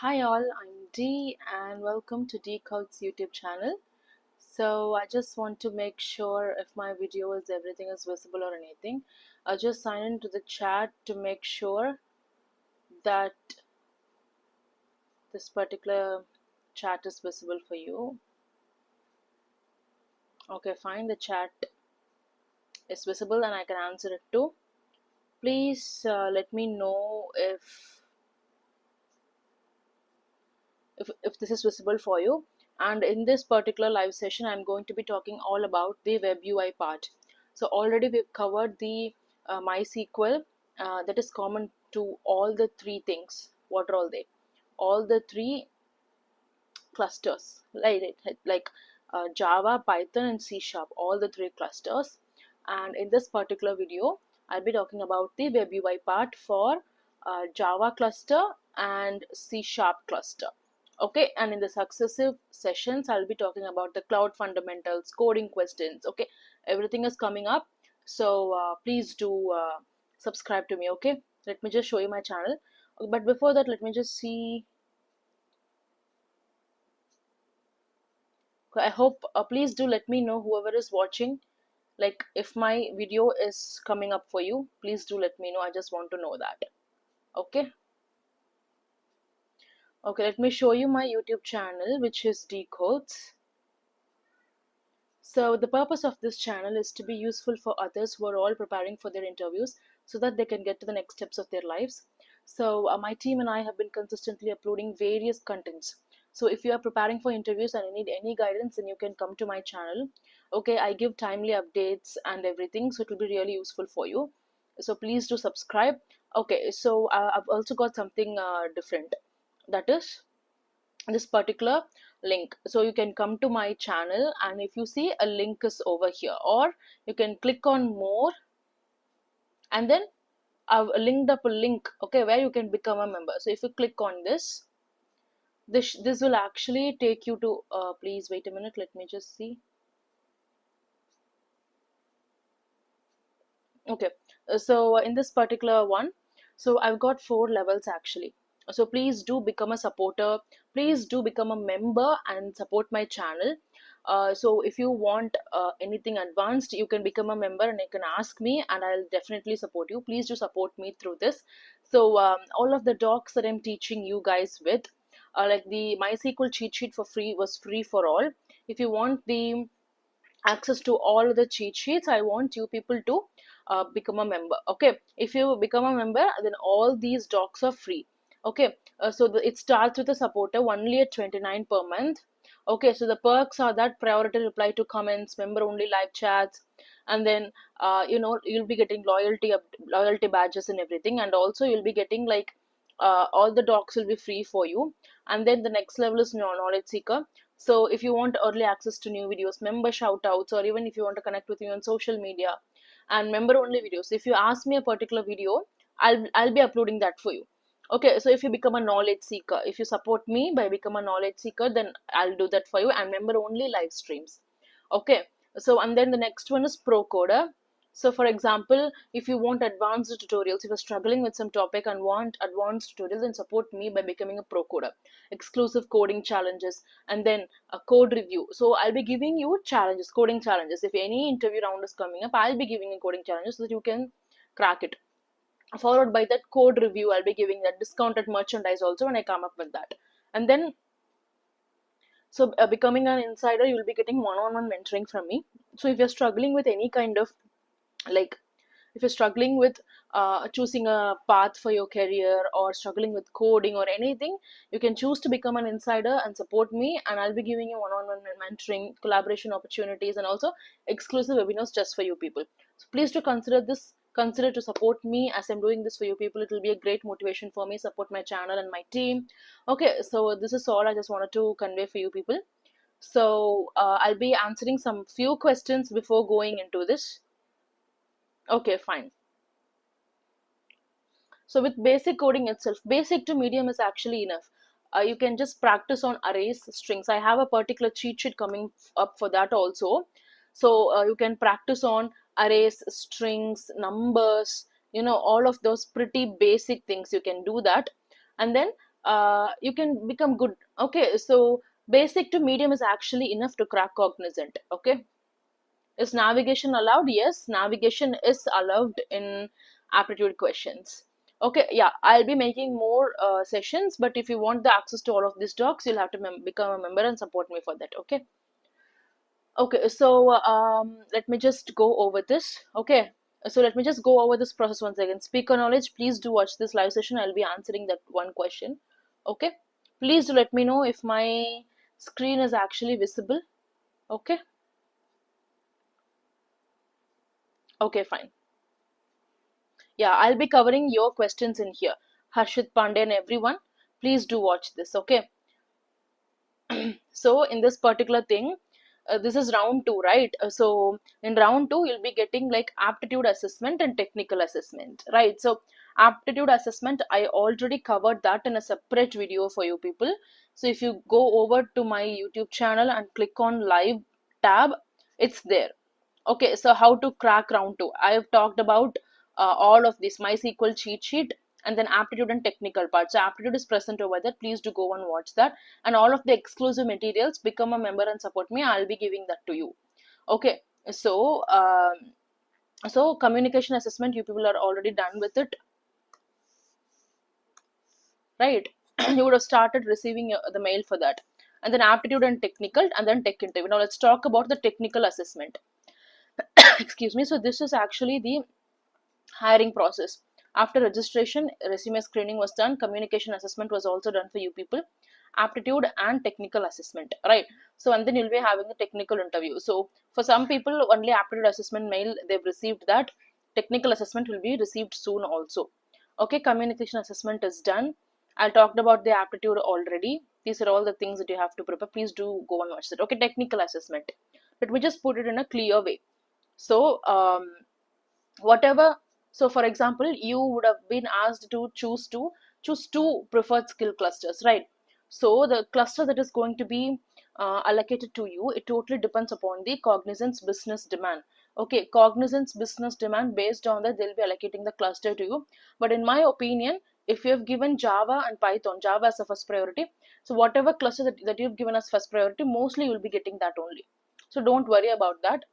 Hi all, I'm Dee and welcome to Dee Code's YouTube channel. So I just want to make sure if my video is everything is visible or anything. I'll just sign into the chat to make sure that this particular chat is visible for you. Okay, fine, the chat is visible and I can answer it too. Please let me know if this is visible for you. And in this particular live session, I'm going to be talking all about the web UI part. So already we've covered the MySQL that is common to all the three things. What are all they? All the three clusters, like Java, Python, and C#, all the three clusters. And in this particular video, I'll be talking about the web UI part for Java cluster and C# cluster. Okay, and in the successive sessions, I'll be talking about the cloud fundamentals, coding questions. Okay, everything is coming up. So please do subscribe to me. Okay, let me just show you my channel. But before that, let me just see. I hope please do let me know whoever is watching, like if my video is coming up for you, please do let me know. I just want to know that. Okay, let me show you my YouTube channel, which is Decodes. So the purpose of this channel is to be useful for others who are all preparing for their interviews so that they can get to the next steps of their lives. So my team and I have been consistently uploading various contents. So if you are preparing for interviews and you need any guidance, then you can come to my channel. Okay, I give timely updates and everything, so it will be really useful for you. So please do subscribe. Okay, so I've also got something different. That is this particular link. So you can come to my channel, and if you see a link is over here, or you can click on more, and then I've linked up a link, okay, where you can become a member. So if you click on this will actually take you to please wait a minute, let me just see. Okay, so in this particular one, so I've got 4 levels actually. So please do become a supporter, please do become a member and support my channel. So if you want anything advanced, you can become a member and you can ask me and I'll definitely support you. Please do support me through this. So all of the docs that I'm teaching you guys with, like the MySQL cheat sheet for free was free for all. If you want the access to all the cheat sheets, I want you people to become a member. Okay, if you become a member, then all these docs are free. Okay, it starts with a supporter only at 29 per month. Okay, so the perks are that priority reply to comments, member only live chats, and then you'll be getting loyalty badges and everything, and also you'll be getting like all the docs will be free for you. And then the next level is knowledge seeker. So if you want early access to new videos, member shoutouts, or even if you want to connect with me on social media, and member only videos. If you ask me a particular video, I'll be uploading that for you. Okay, so if you become a knowledge seeker, if you support me by become a knowledge seeker, then I'll do that for you, and member only live streams. Okay, so and then the next one is pro coder. So for example, if you want advanced tutorials, if you're struggling with some topic and want advanced tutorials, then support me by becoming a pro coder. Exclusive coding challenges, and then a code review. So I'll be giving you challenges, coding challenges. If any interview round is coming up, I'll be giving you coding challenges so that you can crack it. Followed by that code review, I'll be giving that discounted merchandise also when I come up with that. And then so becoming an insider, you'll be getting one-on-one mentoring from me. So if you're struggling with any kind of, like, if you're struggling with choosing a path for your career or struggling with coding or anything, you can choose to become an insider and support me, and I'll be giving you one-on-one mentoring, collaboration opportunities, and also exclusive webinars just for you people. So please do consider to support me as I'm doing this for you people. It will be a great motivation for me. Support my channel and my team. Okay, so this is all I just wanted to convey for you people. So I'll be answering some few questions before going into this. Okay, fine. So with basic coding itself, basic to medium is actually enough. You can just practice on arrays, strings. I have a particular cheat sheet coming up for that also. So you can practice on arrays, strings, numbers, all of those pretty basic things. You can do that. And then you can become good. Okay, so basic to medium is actually enough to crack Cognizant. Okay, is navigation allowed? Yes, navigation is allowed in aptitude questions. Okay, yeah, I'll be making more sessions, but if you want the access to all of these docs, you'll have to become a member and support me for that. Okay. Okay, so let me just go over this. Okay, so let me just go over this process once again. Speaker knowledge, please do watch this live session. I'll be answering that one question. Okay, please do let me know if my screen is actually visible. Okay, okay, fine. Yeah, I'll be covering your questions in here. Harshit Pandey and everyone, please do watch this. Okay, so in this particular thing, this is round 2, right? So in round 2 you'll be getting like aptitude assessment and technical assessment, right? So aptitude assessment, I already covered that in a separate video for you people. So if you go over to my YouTube channel and click on live tab, it's there. Okay, so how to crack round 2, I have talked about all of this MySQL cheat sheet, and then aptitude and technical part. So aptitude is present over there, please do go and watch that. And all of the exclusive materials, become a member and support me, I'll be giving that to you. Okay, so so communication assessment, you people are already done with it, right? You would have started receiving the mail for that. And then aptitude and technical, and then tech interview. Now let's talk about the technical assessment. Excuse me. So this is actually the hiring process. After registration, resume screening was done, communication assessment was also done for you people, aptitude and technical assessment, right? So and then you'll be having a technical interview. So for some people, only aptitude assessment mail they've received that. Technical assessment will be received soon also. Okay, communication assessment is done. I talked about the aptitude already. These are all the things that you have to prepare. Please do go and watch that. Okay, technical assessment, let me just put it in a clear way. So whatever, so for example, you would have been asked to choose two preferred skill clusters, right? So the cluster that is going to be allocated to you, it totally depends upon the Cognizant's business demand. Okay, Cognizant's business demand, based on that they'll be allocating the cluster to you. But in my opinion, if you have given Java and Python, Java as a first priority, so whatever cluster that you've given as first priority, mostly you'll be getting that only. So don't worry about that.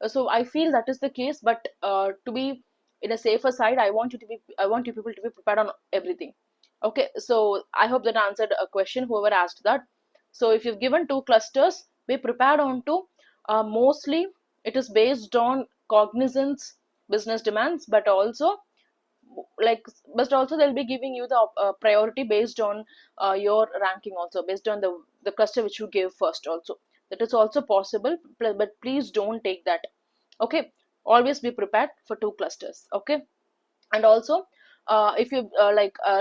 So I feel that is the case, but to be in a safer side, I want you people to be prepared on everything. Okay, so I hope that answered a question, whoever asked that. So if you've given two clusters, be prepared on to mostly it is based on Cognizance business demands, but also they'll be giving you the priority based on your ranking, also based on the cluster which you gave first also. That is also possible, but please don't take that. Okay, always be prepared for two clusters. Okay, and also if you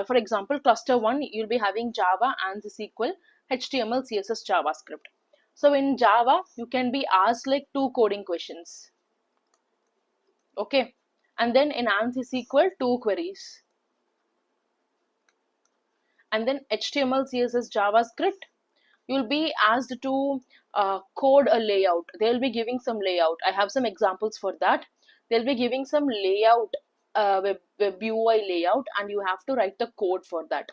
for example, cluster 1, you'll be having Java and the SQL, HTML, CSS, JavaScript. So in Java you can be asked like two coding questions. Okay, and then in ANSI SQL, two queries. And then HTML, CSS, JavaScript, you'll be asked to code a layout. They'll be giving some layout. I have some examples for that. They'll be giving some layout, web UI layout, and you have to write the code for that.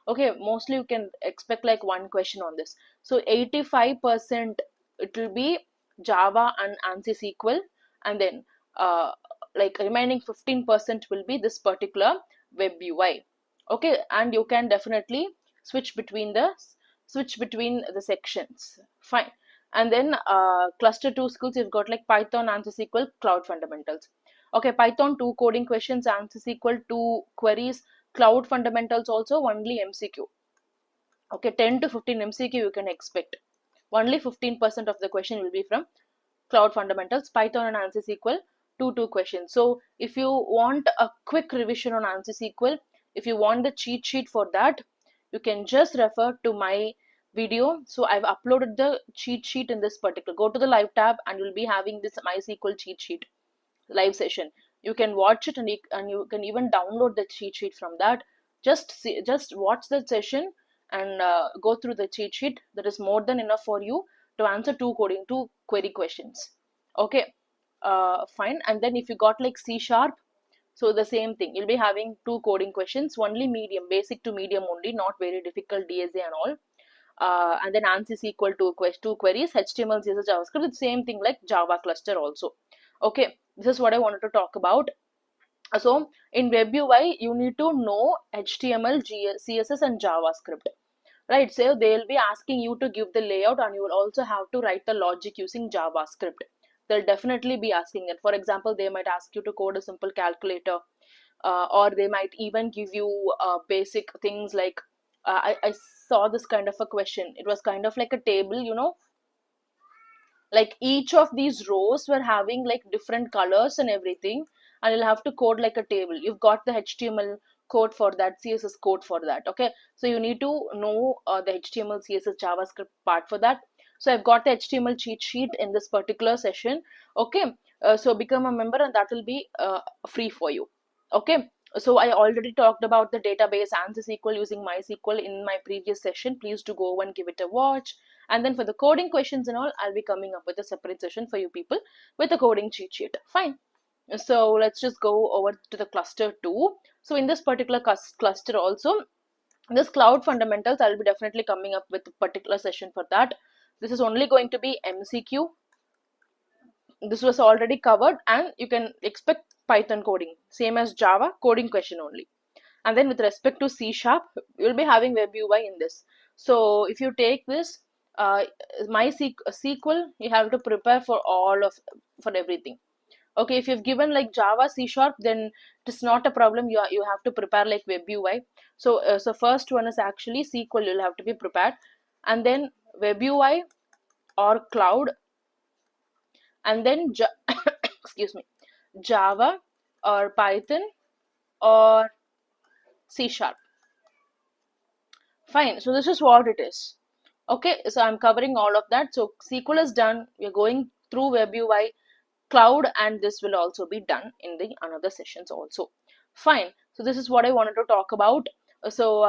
Okay, mostly you can expect like one question on this. So 85% it will be Java and ANSI SQL, and then like remaining 15% will be this particular web UI. Okay, and you can definitely switch between the sections. Fine. And then cluster 2 skills, you've got like Python, ANSI SQL, cloud fundamentals. Okay, Python 2 coding questions, ANSI SQL 2 queries, cloud fundamentals also only MCQ. Okay, 10 to 15 MCQ you can expect. Only 15% of the question will be from cloud fundamentals. Python and ANSI SQL, two questions. So if you want a quick revision on ANSI SQL, if you want the cheat sheet for that, you can just refer to my video. So I've uploaded the cheat sheet in this particular. Go to the live tab and you'll be having this MySQL cheat sheet live session. You can watch it, and you can even download the cheat sheet from that. Just watch the session and go through the cheat sheet. That is more than enough for you to answer two query questions. Okay, fine. And then if you got like C sharp, So the same thing, you'll be having two coding questions, only medium, basic to medium only, not very difficult DSA and all. And then ANSYS equal to two queries, HTML, CSS, JavaScript. It's same thing like Java cluster also. Okay, this is what I wanted to talk about. So in web UI, you need to know HTML, CSS, and JavaScript, right? So they'll be asking you to give the layout, and you will also have to write the logic using JavaScript. They'll definitely be asking it. For example, they might ask you to code a simple calculator, or they might even give you basic things like I saw this kind of a question. It was kind of like a table, like each of these rows were having like different colors and everything, and you'll have to code like a table. You've got the HTML code for that, CSS code for that. Okay, so you need to know the HTML, CSS, JavaScript part for that. So I've got the HTML cheat sheet in this particular session. Okay, so become a member and that will be free for you. Okay, so I already talked about the database ANSYS SQL using MySQL in my previous session. Please do go and give it a watch. And then for the coding questions and all, I'll be coming up with a separate session for you people with a coding cheat sheet. Fine. So let's just go over to the cluster 2. So in this particular cluster also, this cloud fundamentals, I'll be definitely coming up with a particular session for that. This is only going to be MCQ. This was already covered, and you can expect Python coding, same as Java, coding question only. And then with respect to C#, you'll be having web UI in this. So if you take this SQL, you have to prepare for for everything. Okay, if you've given like Java, C#, then it's not a problem. You have to prepare like web UI. So first one is actually SQL. You'll have to be prepared, and then web UI or cloud, and then excuse me, Java or Python or C#. Fine. So this is what it is. Okay, so I'm covering all of that. So SQL is done. We're going through web UI, cloud, and this will also be done in the another sessions also. Fine. So this is what I wanted to talk about. So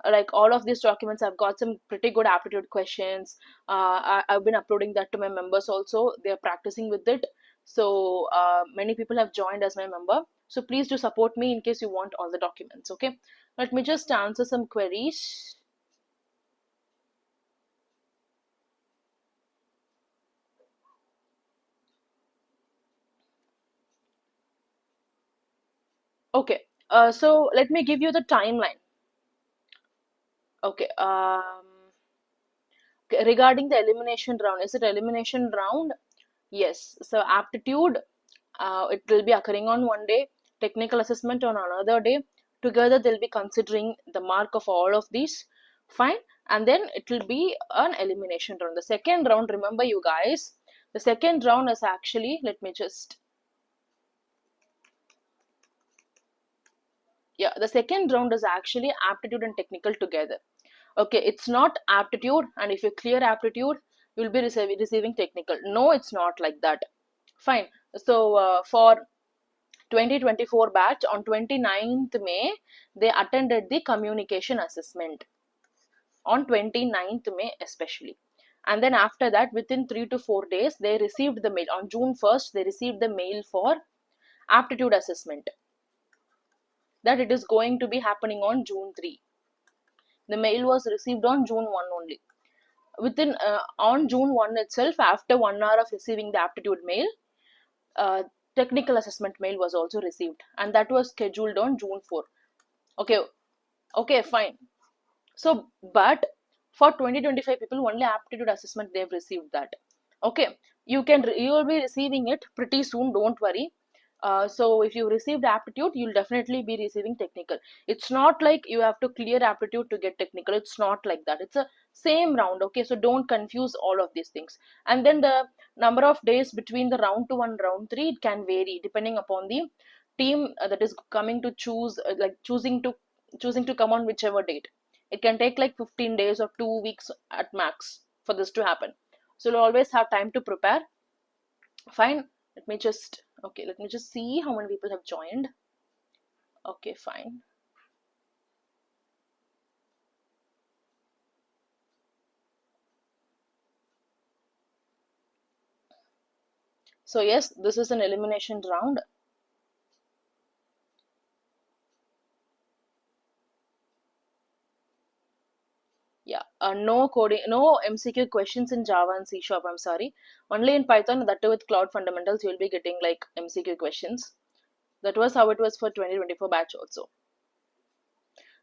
like all of these documents, I've got some pretty good aptitude questions. I've been uploading that to my members also. They're practicing with it. So many people have joined as my member. So please do support me in case you want all the documents. Okay. Let me just answer some queries. Okay, so let me give you the timeline. Okay, regarding the elimination round, is it elimination round? Yes. So aptitude, it will be occurring on one day, technical assessment on another day. Together, they'll be considering the mark of all of these. Fine, and then it will be an elimination round. The second round, remember you guys, the second round is actually, let me just, yeah, the second round is actually aptitude and technical together. Okay, it's not aptitude, and if you clear aptitude, you'll be receiving technical. No, it's not like that. Fine. So for 2024 batch on 29th May, they attended the communication assessment on 29th May especially. And then after that, within 3 to 4 days, they received the mail. On June 1st, they received the mail for aptitude assessment, that it is going to be happening on June 3. The mail was received on June 1 only. Within on June 1 itself, after 1 hour of receiving the aptitude mail, uh, technical assessment mail was also received, and that was scheduled on June 4. Okay, okay, fine. So, but for 2025 people, only aptitude assessment they've received that. Okay, you will be receiving it pretty soon. Don't worry. So if you received aptitude, you'll definitely be receiving technical. It's not like you have to clear aptitude to get technical. It's not like that. It's a same round. Okay, so don't confuse all of these things. And then the number of days between the round 2 and round 3, it can vary depending upon the team that is coming to choose, like choosing to come on whichever date. It can take like 15 days or 2 weeks at max for this to happen. So you'll always have time to prepare. Fine. Let me just see how many people have joined. Okay, fine. So yes, this is an elimination round. no coding, no MCQ questions in Java and C Sharp. I'm sorry. Only in Python, that too with Cloud Fundamentals, you'll be getting like MCQ questions. That was how it was for 2024 batch also.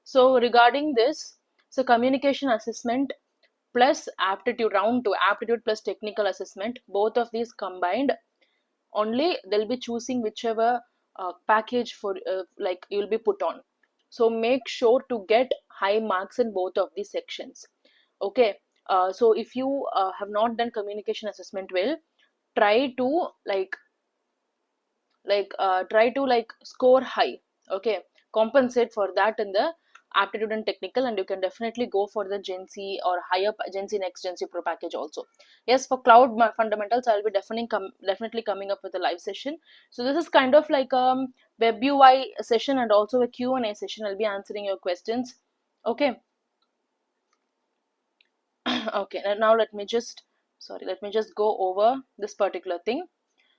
So regarding this, so communication assessment plus aptitude, round 2, aptitude plus technical assessment, both of these combined, only they'll be choosing whichever package for like you'll be put on. So make sure to get high marks in both of these sections. Okay, so if you have not done communication assessment well, try to try to score high. Okay, compensate for that in the aptitude and technical, and you can definitely go for the Gen C or higher Gen C next Gen C Pro package also. Yes, for cloud fundamentals, I'll be definitely coming up with a live session. So this is kind of like web UI session and also a Q&A session. I'll be answering your questions. Okay. Okay, and now let me just go over this particular thing.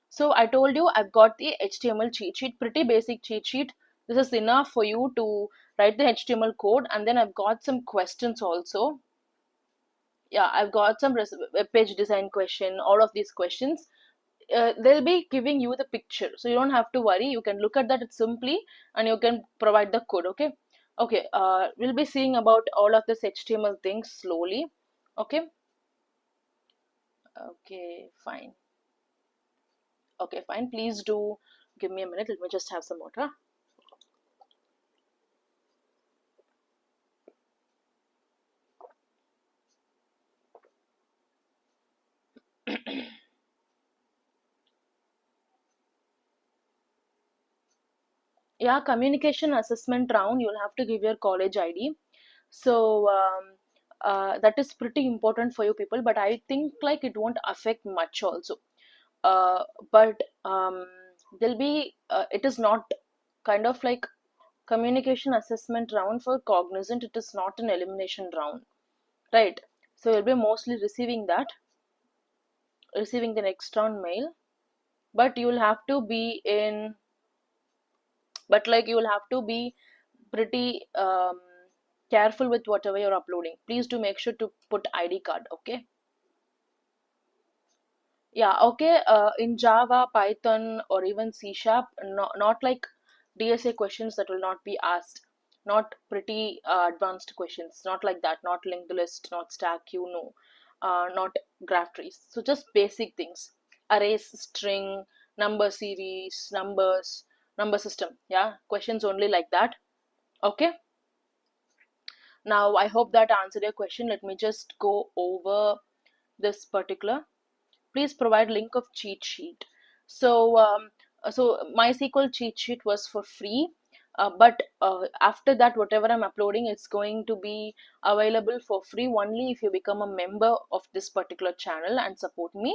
So I told you I've got the HTML cheat sheet, pretty basic cheat sheet. This is enough for you to write the HTML code, and then I've got some questions also. Yeah, I've got some web page design question, all of these questions. They'll be giving you the picture, so you don't have to worry. You can look at that simply and you can provide the code. Okay. Okay, we'll be seeing about all of this HTML things slowly. Okay. Okay, fine. Okay, fine. Please do give me a minute. Let me just have some water. Yeah, communication assessment round, you'll have to give your college ID. So that is pretty important for you people, but I think like it won't affect much also. But there'll be it is not kind of like communication assessment round for Cognizant. It is not an elimination round, right? So you'll be mostly receiving the next round mail, but you'll have to be in but like you will have to be pretty careful with whatever you're uploading. Please do make sure to put ID card. Okay. Yeah. Okay. In Java, Python, or even C Sharp, not like DSA questions that will not be asked. Not pretty advanced questions. Not like that. Not linked list. Not stack. Not graph trees. So just basic things: arrays, string, number series, numbers, number system. Yeah. Questions only like that. Okay. Now I hope that answered your question. Let me just go over this particular. Please provide link of cheat sheet. So MySQL cheat sheet was for free, but after that, whatever I'm uploading, it's going to be available for free only if you become a member of this particular channel and support me.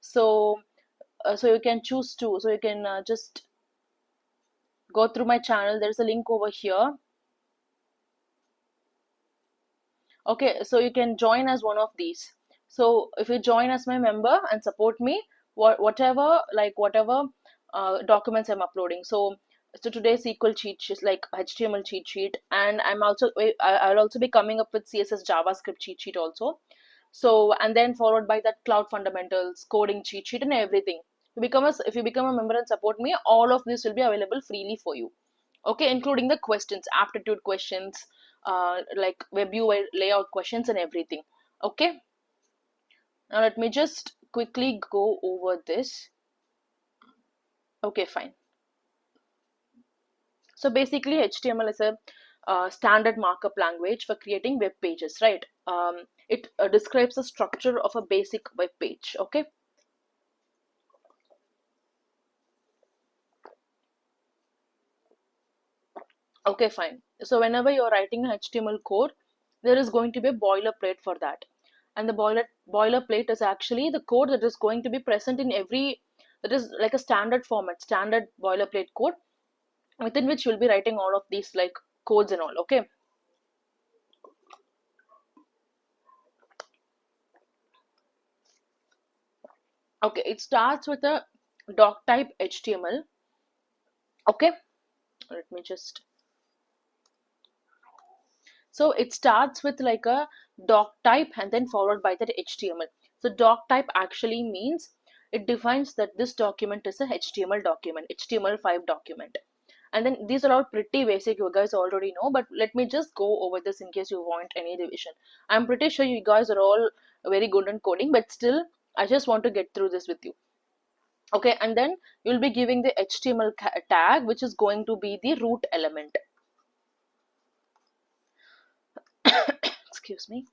So you can choose to. So you can just go through my channel. There's a link over here. Okay, so you can join as one of these. So if you join as my member and support me, whatever documents I'm uploading. So today's SQL cheat sheet, like HTML cheat sheet, and I'll also be coming up with CSS JavaScript cheat sheet also. So and then followed by that cloud fundamentals, coding cheat sheet, and everything. If you become a member and support me, all of this will be available freely for you. Okay, including the questions, aptitude questions, like web UI layout questions and everything. Okay, now let me just quickly go over this. Okay, fine. So basically HTML is a standard markup language for creating web pages, right? It describes the structure of a basic web page. Okay. Okay, fine. So whenever you're writing HTML code, there is going to be a boilerplate for that. And the boilerplate is actually the code that is going to be present in that is like a standard format, standard boilerplate code, within which you'll be writing all of these like codes and all. Okay. Okay, it starts with a doc type HTML. Okay, let me just. So it starts with like a doc type and then followed by that HTML. So doc type actually means it defines that this document is a HTML document, HTML5 document. And then these are all pretty basic, you guys already know, but let me just go over this in case you want any revision. I'm pretty sure you guys are all very good in coding, but still I just want to get through this with you. Okay, and then you'll be giving the HTML tag, which is going to be the root element. Excuse me.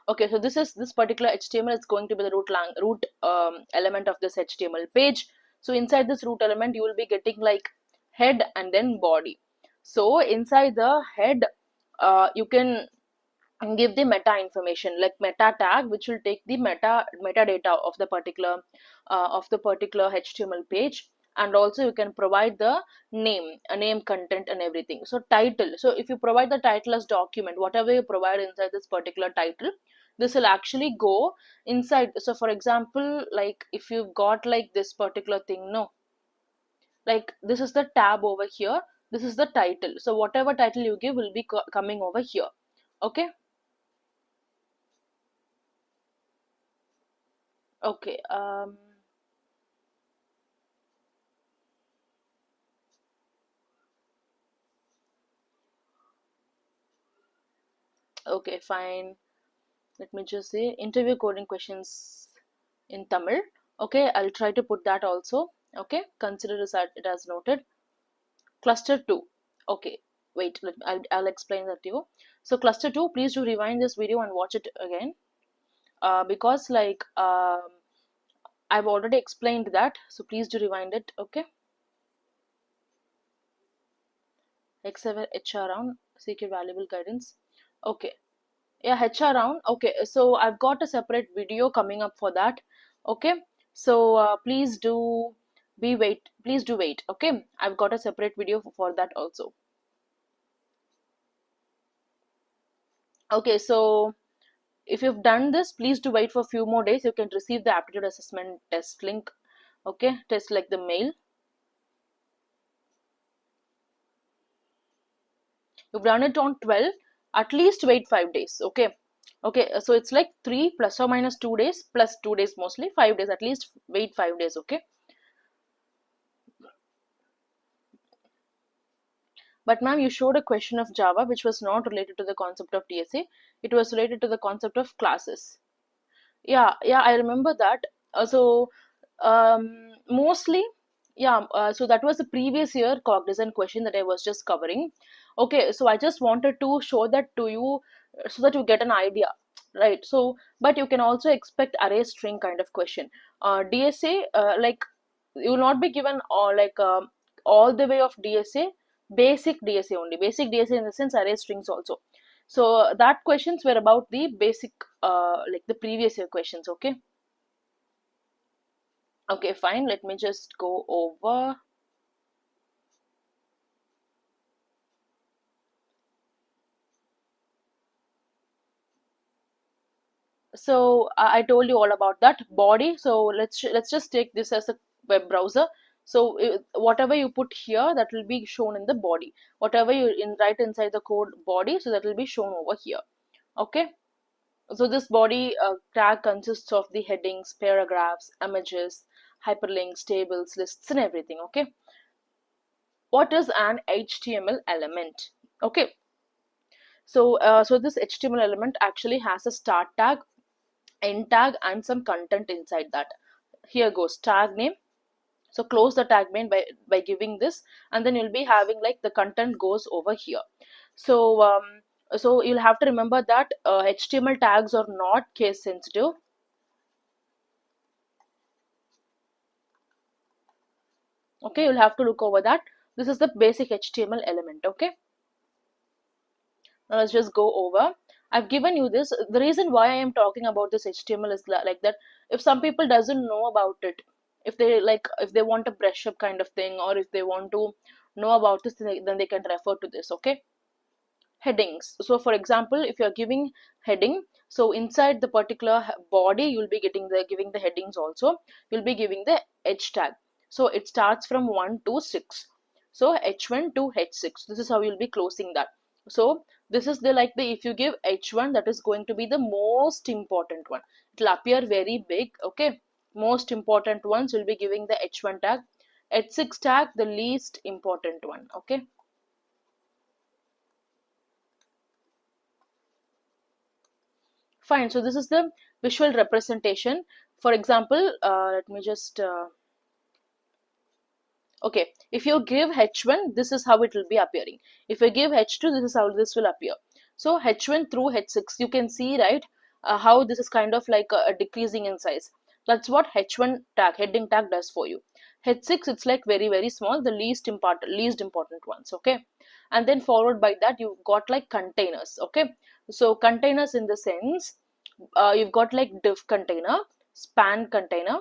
Okay, so this particular HTML is going to be the root element of this HTML page. So inside this root element, you will be getting like head and then body. So inside the head, you can give the meta information like meta tag, which will take the metadata of the particular HTML page, and also you can provide the name, content, and everything. So title, so if you provide the title as document, whatever you provide inside this particular title, this will actually go inside. So for example, like if you've got like this particular thing, no, like this is the tab over here, this is the title, so whatever title you give will be coming over here. Okay. Okay, okay, fine. Let me just say interview coding questions in Tamil. Okay, I'll try to put that also. Okay, consider it as noted. Cluster 2. Okay, wait, I'll explain that to you. So cluster 2, please do rewind this video and watch it again. Because like I've already explained that, so please do rewind it. Okay. X7 HR round, seek your valuable guidance. Okay. Yeah, HR round. Okay, so I've got a separate video coming up for that. Okay, so please do wait. Okay, I've got a separate video for that also. Okay, so if you've done this, please do wait for a few more days. You can receive the aptitude assessment test link. Okay, test like the mail. You've done it on 12, at least wait 5 days. Okay, okay, so it's like 3 plus or minus 2 days plus 2 days, mostly 5 days, at least wait 5 days. Okay. But ma'am, you showed a question of Java which was not related to the concept of DSA. It was related to the concept of classes. Yeah, I remember that. So mostly, yeah. So that was the previous year Cognizant question that I was just covering. Okay, so I just wanted to show that to you so that you get an idea, right? So, but you can also expect array string kind of question. DSA, like you will not be given all the way of DSA, basic DSA only, basic DSA in the sense array strings also. So that questions were about the basic like the previous year questions. Okay, okay, fine, let me just go over. So I told you all about that body. So let's just take this as a web browser. So whatever you put here, that will be shown in the body. Whatever you write inside the code body, so that will be shown over here. Okay. So this body tag consists of the headings, paragraphs, images, hyperlinks, tables, lists, and everything. Okay. What is an HTML element? Okay. So so this HTML element actually has a start tag, end tag, and some content inside that. Here goes tag name. So close the tag main by giving this, and then you'll be having like the content goes over here. So so you'll have to remember that HTML tags are not case sensitive. Okay, you'll have to look over that. This is the basic HTML element. Okay, now let's just go over. I've given you this. The reason why I am talking about this HTML is like that. If some people doesn't know about it, if they like, if they want a brush up kind of thing, or if they want to know about this, then they can refer to this. Okay, headings. So for example, if you're giving heading, so inside the particular body, you'll be giving the headings also. You'll be giving the h tag. So it starts from 1 to 6. So h1 to h6, this is how you'll be closing that. So this is the if you give h1, that is going to be the most important one. It will appear very big. Okay, most important ones will be giving the h1 tag, h6 tag the least important one. Okay, fine. So this is the visual representation. For example, let me just okay, if you give h1, this is how it will be appearing. If you give h2, this is how this will appear. So h1 through h6, you can see, right, how this is kind of like a decreasing in size. That's what h1 tag, heading tag, does for you. H6, it's like very small, the least important ones. Okay, and then followed by that, you've got like containers. Okay, so containers in the sense, you've got like div container, span container,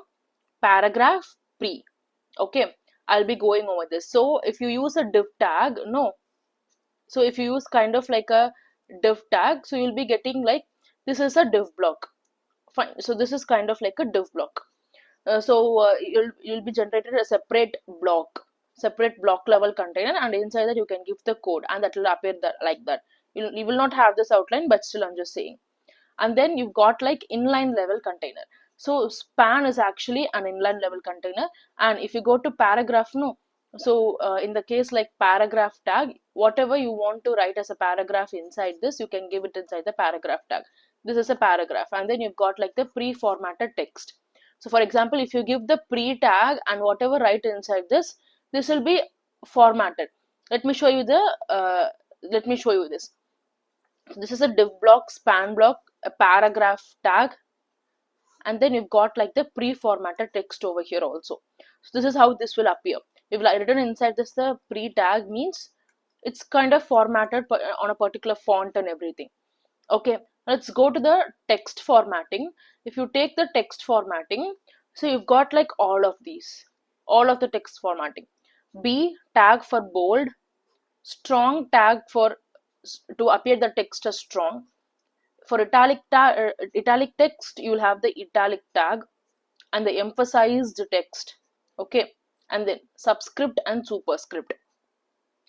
paragraph, pre. Okay, I'll be going over this. So if you use a div tag, no, so if you use kind of like a div tag, so you'll be getting like, this is a div block. Fine, so this is kind of like a div block. You'll be generated a separate block level container, and inside that you can give the code, and that will appear that like that. You will not have this outline, but still I'm just saying. And then you've got like inline level container. So span is actually an inline level container. And if you go to paragraph, no, so in the case like paragraph tag, whatever you want to write as a paragraph inside this, you can give it inside the paragraph tag. This is a paragraph. And then you've got like the pre-formatted text. So for example, if you give the pre tag and whatever write inside this, this will be formatted. Let me show you this. So this is a div block, span block, a paragraph tag, and then you've got like the pre-formatted text over here also. So this is how this will appear. You've written inside this the pre-tag, means it's kind of formatted on a particular font and everything. Okay, let's go to the text formatting. If you take the text formatting, so you've got like all of the text formatting. B tag for bold, strong tag for to appear the text as strong. For italic text, you will have the italic tag and the emphasized text. Okay, and then subscript and superscript.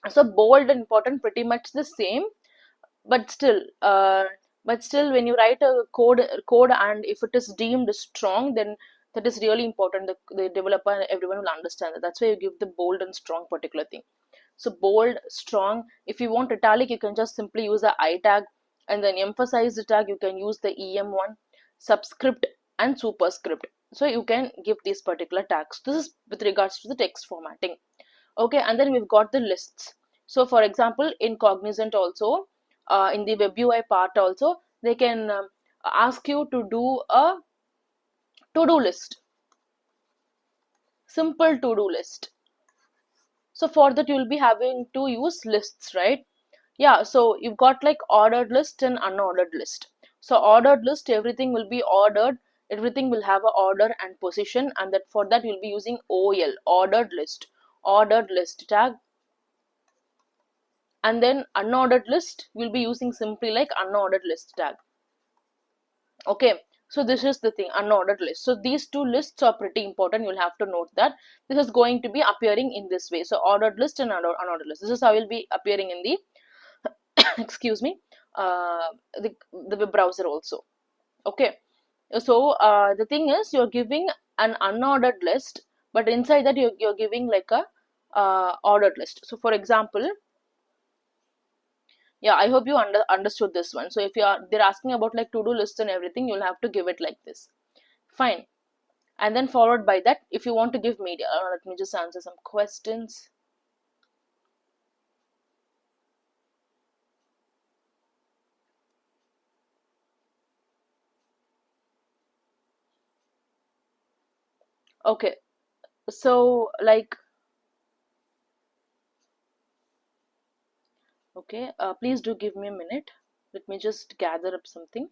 So bold and important, pretty much the same, but still when you write a code and if it is deemed strong, then that is really important. The developer and everyone will understand that. That's why you give the bold and strong particular thing. So bold, strong. If you want italic, you can just simply use the I tag, and then emphasize the tag, you can use the EM one, subscript and superscript. So you can give these particular tags. This is with regards to the text formatting. Okay, and then we've got the lists. So for example, in Cognizant also, in the web UI part also, they can ask you to do a to-do list, simple to-do list. So for that, you'll be having to use lists, right? Yeah, so you've got like ordered list and unordered list. So ordered list, everything will be ordered, everything will have a order and position, and that for that you'll be using OL, ordered list tag. And then unordered list, we'll be using simply like unordered list tag. Okay, so this is the thing, unordered list. So these two lists are pretty important. You'll have to note that this is going to be appearing in this way. So ordered list and unordered list, this is how it will be appearing in the excuse me, the web browser also. Okay, so the thing is, you're giving an unordered list, but inside that you're giving like a ordered list. So for example, yeah, I hope you understood this one. So if they're asking about like to-do lists and everything, you'll have to give it like this. Fine. And then followed by that, if you want to give media, let me just answer some questions. Okay, so like, okay, please do give me a minute. Let me just gather up something.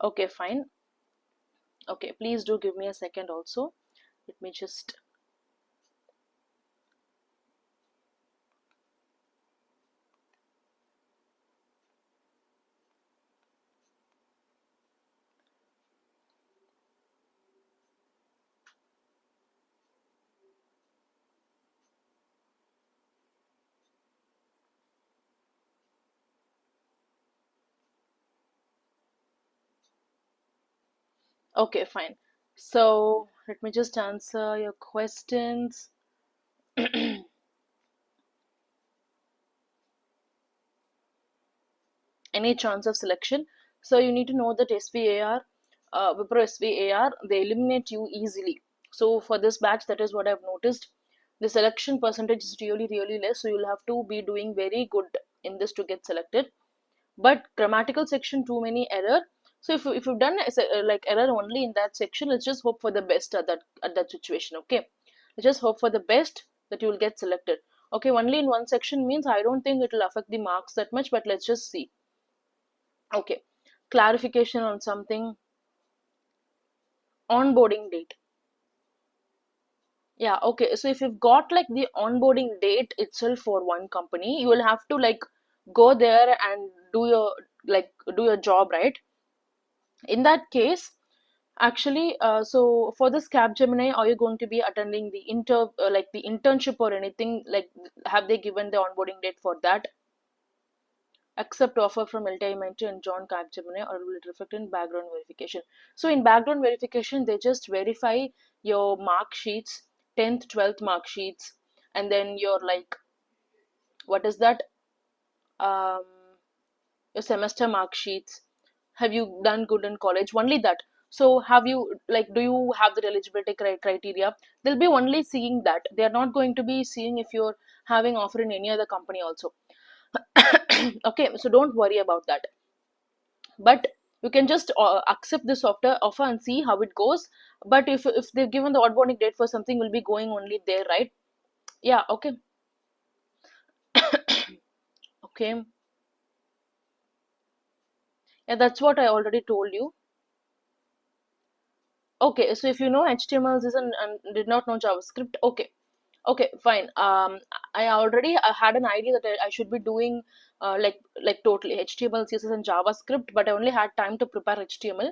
Okay, fine. Okay, please do give me a second also. Let me just. Okay, fine. So let me just answer your questions. Any chance of selection? So you need to know that SVAR, Wipro SVAR, they eliminate you easily. So for this batch, that is what I've noticed. The selection percentage is really, really less. So you'll have to be doing very good in this to get selected. But grammatical section, too many error. So if you've done like error only in that section, let's just hope for the best at that situation. Okay, let's just hope for the best that you will get selected. Okay, only in one section means I don't think it will affect the marks that much, but let's just see. Okay, clarification on something. Onboarding date. Yeah, okay. So if you've got like the onboarding date itself for one company, you will have to like go there and do your job, right? In that case, actually, so for this Capgemini, are you going to be attending the like the internship or anything? Like, have they given the onboarding date for that? Accept offer from LTI and John Capgemini, or will it reflect in background verification? So in background verification, they just verify your mark sheets, 10th, 12th mark sheets, and then your like, what is that? Um, your semester mark sheets. Have you done good in college? Only that. So have you like, do you have the eligibility criteria? They'll be only seeing that. They are not going to be seeing if you're having offer in any other company also. Okay, so don't worry about that. But you can just accept this offer and see how it goes. But if they've given the onboarding date for something, will be going only there, right? Yeah, okay. Okay, yeah, that's what I already told you. Okay, so if you know HTML and did not know JavaScript, okay. Okay, fine. I already had an idea that I should be doing like totally HTML, CSS, and JavaScript, but I only had time to prepare HTML.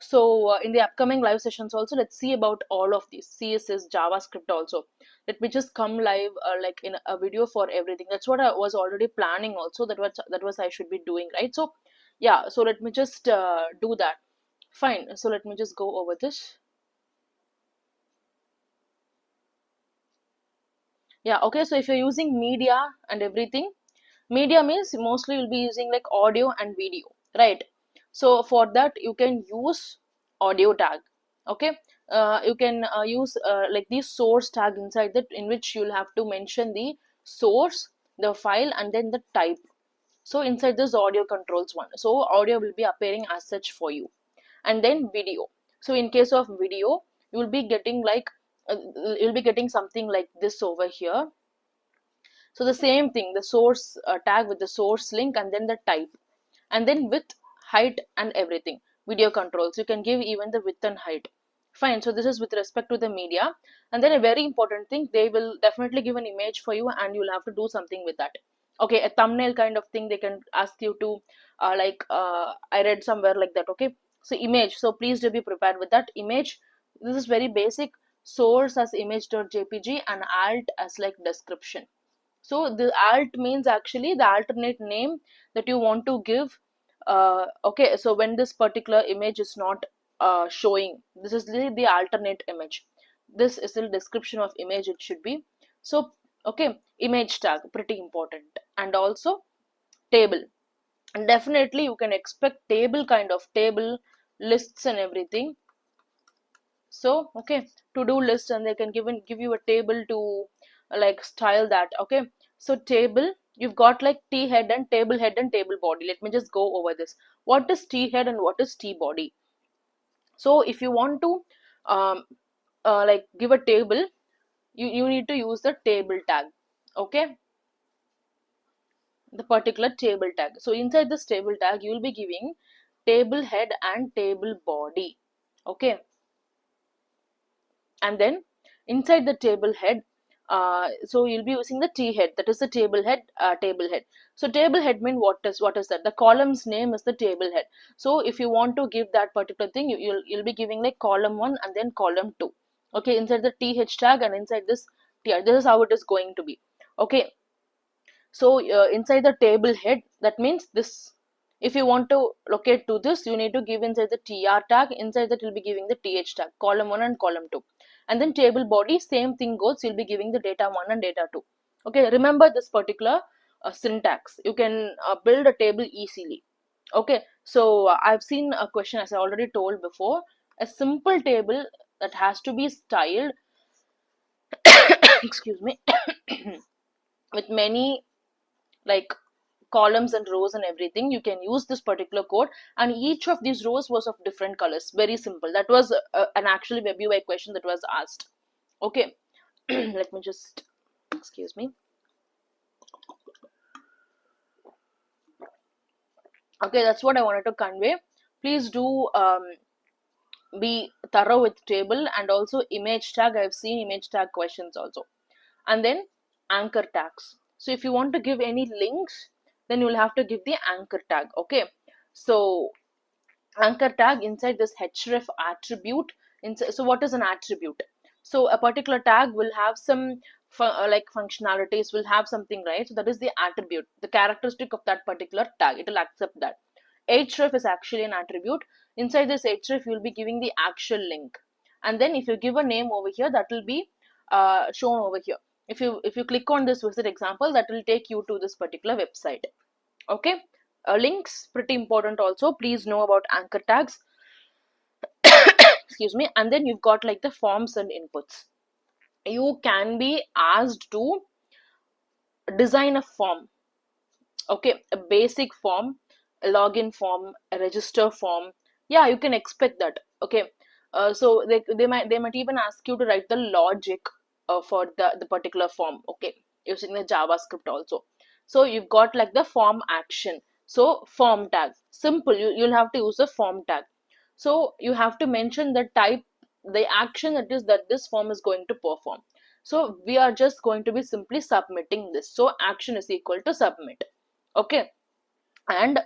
So in the upcoming live sessions also, let's see about all of these CSS, JavaScript also. Let me just come live like in a video for everything. That's what I was already planning also. That was I should be doing, right? So yeah, so let me just do that. Fine. So let me just go over this. Yeah, okay. So if you're using media and everything, media means mostly you'll be using like audio and video, right? So for that you can use audio tag. Okay, you can use like the source tag inside that, in which you'll have to mention the source, the file, and then the type. So inside this audio controls one, so audio will be appearing as such for you. And then video. So in case of video, you will be getting like you'll be getting something like this over here. So the same thing, the source tag with the source link, and then the type, and then width, height, and everything. Video controls, you can give even the width and height. Fine. So this is with respect to the media. And then a very important thing, they will definitely give an image for you, and you'll have to do something with that. Okay, a thumbnail kind of thing, they can ask you to I read somewhere like that. Okay, so image, so please do be prepared with that image. This is very basic. Source as image.jpg and alt as like description. So the alt means actually the alternate name that you want to give. Okay, so when this particular image is not showing, this is the alternate image. This is the description of image it should be. So okay, image tag, pretty important. And also table. And definitely you can expect table, kind of table, lists and everything. So okay, to do list, and they can give you a table to like style that. Okay, so table, you've got like t head and table body. Let me just go over this. What is t head and what is t body? So if you want to um, like give a table, you need to use the table tag. Okay, the particular table tag. So inside this table tag, you will be giving table head and table body. Okay, and then inside the table head, so you'll be using the T head, that is the table head. Table head, so table head mean what is that? The column's name is the table head. So if you want to give that particular thing, you'll be giving like column 1 and then column 2. Okay, inside the th tag and inside this tr, this is how it is going to be. Okay, so inside the table head, that means this, if you want to locate to this, you need to give inside the tr tag. Inside that you'll be giving the th tag, column 1 and column 2. And then table body, same thing goes, you'll be giving the data 1 and data 2. Okay, remember this particular syntax, you can build a table easily. Okay, so I've seen a question, as I already told before, a simple table that has to be styled excuse me with many like columns and rows and everything. You can use this particular code, and each of these rows was of different colors. Very simple. That was an actually web UI question that was asked. Okay, let me just, excuse me. Okay, that's what I wanted to convey. Please do be thorough with table and also image tag. I've seen image tag questions also. And then anchor tags. So if you want to give any links, then you will have to give the anchor tag. Okay, so anchor tag inside this href attribute. So what is an attribute? So a particular tag will have some like functionalities, will have something, right? So that is the attribute, the characteristic of that particular tag. It will accept that. Href is actually an attribute. Inside this href, you will be giving the actual link, and then if you give a name over here, that will be shown over here. If you click on this visit example, that will take you to this particular website. Okay, links pretty important also. Please know about anchor tags. Excuse me. And then you've got like the forms and inputs. You can be asked to design a form. Okay, a basic form, a login form, a register form. Yeah, you can expect that. Okay, so they might even ask you to write the logic for the particular form. Okay, using the JavaScript also. So you've got like the form action. So form tag, simple. You'll have to use the form tag. So you have to mention the type, the action that is that this form is going to perform. So we are just going to be simply submitting this. So action is equal to submit. Okay, and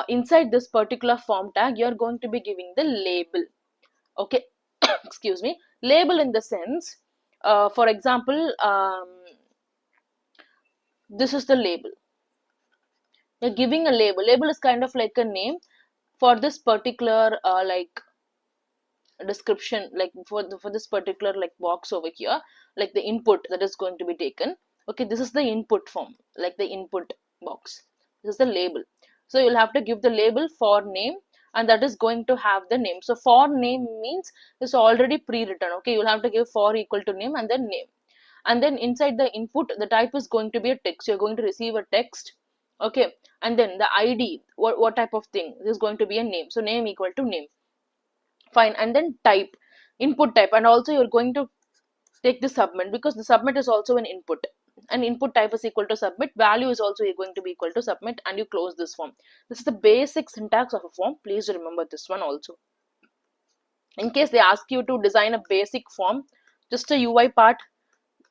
inside this particular form tag, you're going to be giving the label. Okay, excuse me, label in the sense, for example, this is the label. You're giving a label. Label is kind of like a name for this particular like description, like for this particular like box over here, like the input that is going to be taken. Okay, this is the input form, like the input box. This is the label. So you'll have to give the label for name, and that is going to have the name. So for name means it's already pre-written. Okay, you'll have to give for equal to name and then name. And then inside the input, the type is going to be a text. You're going to receive a text. Okay, and then the id, what type of thing, this is going to be a name. So name equal to name. Fine. And then type, input type, and also you're going to take the submit, because the submit is also an input, and input type is equal to submit, value is also going to be equal to submit, and you close this form. This is the basic syntax of a form. Please remember this one also. In case they ask you to design a basic form, just a UI part,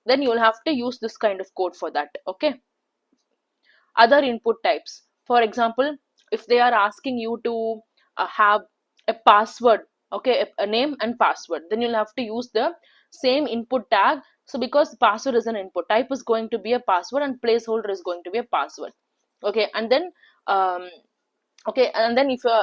then you will have to use this kind of code for that. Okay, other input types, for example, if they are asking you to have a password, okay, a name and password, then you'll have to use the same input tag. So because password is an input, type is going to be a password and placeholder is going to be a password. Okay, and then okay, and then if you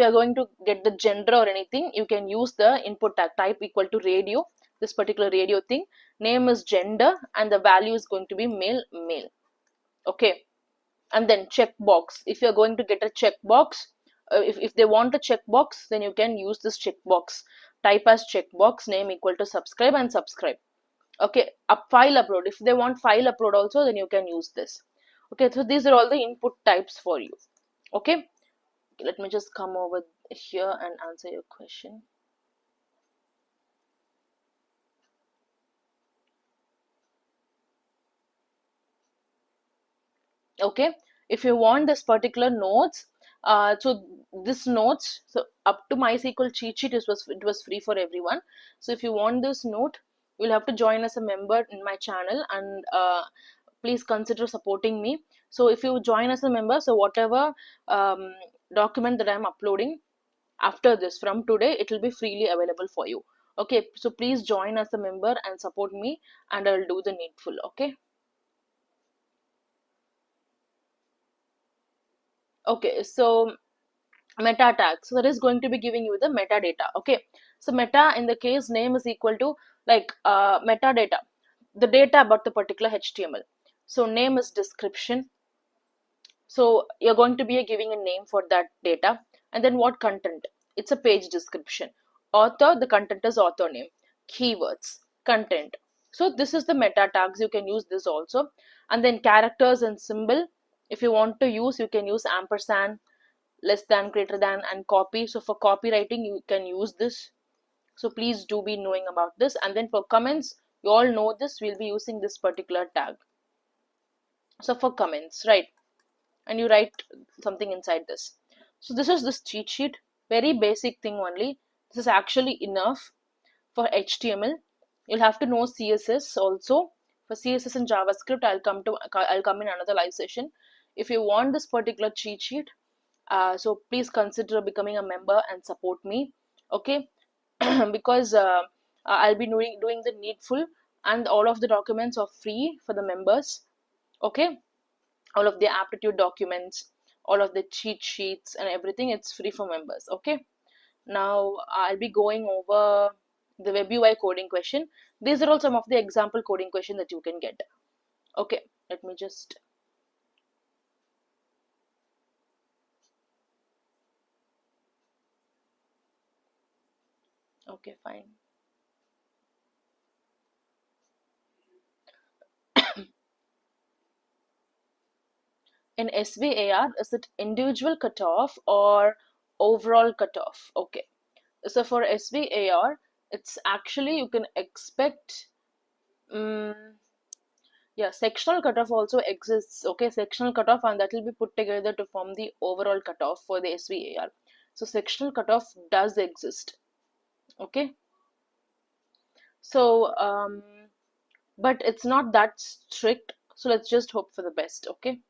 are going to get the gender or anything, you can use the input tag, type equal to radio, this particular radio thing, name is gender, and the value is going to be male. Okay, and then checkbox, if you're going to get a checkbox, if they want a checkbox, then you can use this checkbox, type as checkbox, name equal to subscribe, and subscribe. Okay, file upload, if they want file upload also, then you can use this. Okay, so these are all the input types for you. Okay, let me just come over here and answer your question. Okay, if you want this particular nodes, so this notes, so up to MySQL cheat sheet, it was free for everyone. So if you want this note, you'll have to join as a member in my channel, and please consider supporting me. So if you join as a member, so whatever um, document that I'm uploading after this, from today, it will be freely available for you. Okay, so please join as a member and support me, and I'll do the needful. Okay. Okay, so meta tag, so that is going to be giving you the metadata. Okay, so meta in the case name is equal to, like, metadata, the data about the particular HTML. So name is description, so you're going to be giving a name for that data. And then what content, it's a page description. Author, the content is author name. Keywords, content. So this is the meta tags, you can use this also. And then characters and symbol, if you want to use, you can use ampersand, less than, greater than, and copy. So for copywriting, you can use this. So please do be knowing about this. And then for comments, you all know this, we'll be using this particular tag. So for comments, right, and you write something inside this. So this is this cheat sheet, very basic thing only. This is actually enough for HTML. You'll have to know CSS also. For CSS and JavaScript, I'll come in another live session. If you want this particular cheat sheet, so please consider becoming a member and support me. Okay. Because I'll be doing the needful, and all of the documents are free for the members. Okay, all of the aptitude documents, all of the cheat sheets and everything, it's free for members. Okay, now I'll be going over the web UI coding question. These are all some of the example coding question that you can get. Okay, let me just, okay, fine. In SVAR, is it individual cutoff or overall cutoff? Okay, so for SVAR, it's actually, you can expect, yeah, sectional cutoff also exists. Okay, sectional cutoff, and that will be put together to form the overall cutoff for the SVAR. So sectional cutoff does exist. Okay, so but it's not that strict, so let's just hope for the best. Okay.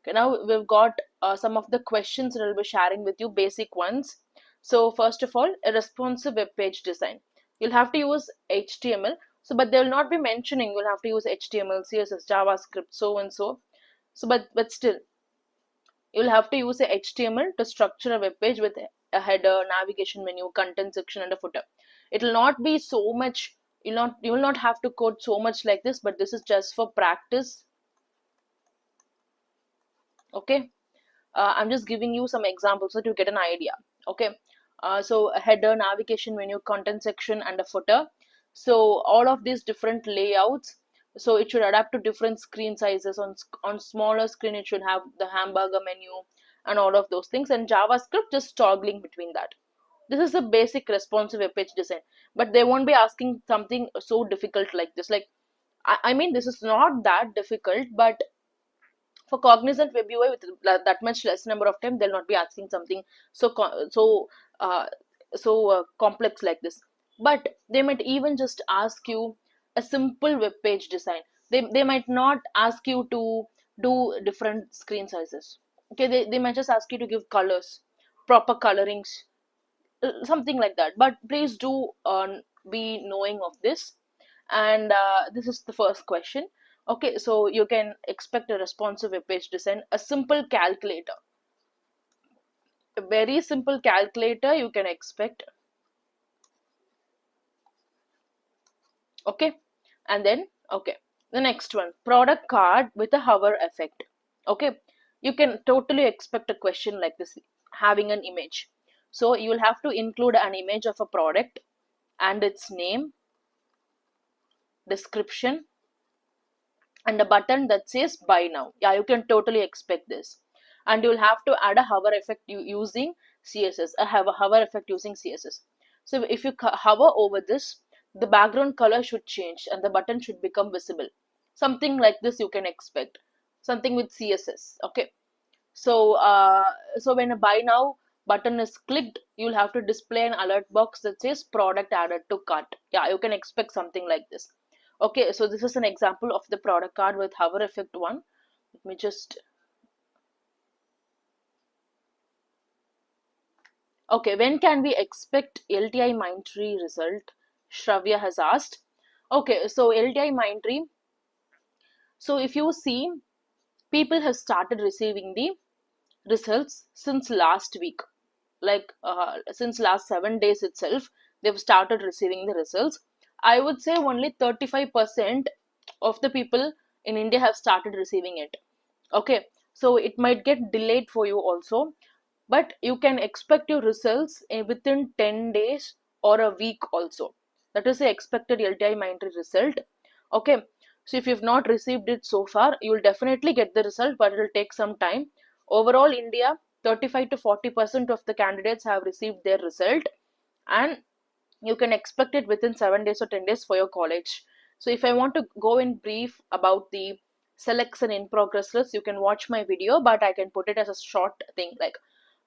Okay, now we've got some of the questions that I'll be sharing with you, basic ones. So first of all, a responsive web page design. You'll have to use HTML. So, but they will not be mentioning you'll have to use HTML, CSS, JavaScript, so and so. So, but still, you'll have to use a HTML to structure a web page with a header, navigation menu, content section, and a footer. It will not be so much. You will not have to code so much like this, but this is just for practice. Okay. I'm just giving you some examples so that you get an idea. Okay, so a header, navigation menu, content section, and a footer. So all of these different layouts, so it should adapt to different screen sizes. On smaller screen, it should have the hamburger menu and all of those things, and JavaScript just toggling between that. This is the basic responsive web page design, but they won't be asking something so difficult like this. Like, I mean, this is not that difficult, but for Cognizant web UI with that much less number of time, they'll not be asking something uh, complex like this. But they might even just ask you a simple web page design. They might not ask you to do different screen sizes. Okay, they might just ask you to give colors, proper colorings, something like that. But please do be knowing of this. And this is the first question. Okay, so you can expect a responsive web page design, a simple calculator, a very simple calculator you can expect. Okay, and then, okay, the next one, product card with a hover effect. Okay, you can totally expect a question like this, having an image. So you will have to include an image of a product and its name, description, and a button that says buy now. Yeah, you can totally expect this. And you'll have to add a hover effect using CSS. I have a hover effect using CSS. So if you hover over this, the background color should change and the button should become visible. Something like this you can expect. Something with CSS. Okay. So when a buy now button is clicked, you'll have to display an alert box that says product added to cart. Yeah, you can expect something like this. Okay, so this is an example of the product card with hover effect one. Let me just. Okay, when can we expect LTI Mindtree result? Shravya has asked. Okay, so LTI Mindtree. So if you see, people have started receiving the results since last week. Like since last 7 days itself, they've started receiving the results. I would say only 35% of the people in India have started receiving it. Okay, so it might get delayed for you also, but you can expect your results within 10 days or a week also. That is the expected LTI Mindtree result. Okay, so if you've not received it so far, you will definitely get the result, but it will take some time. Overall, India, 35 to 40% of the candidates have received their result, and you can expect it within 7 days or 10 days for your college. So if I want to go in brief about the selects and in progress list, you can watch my video, but I can put it as a short thing. Like,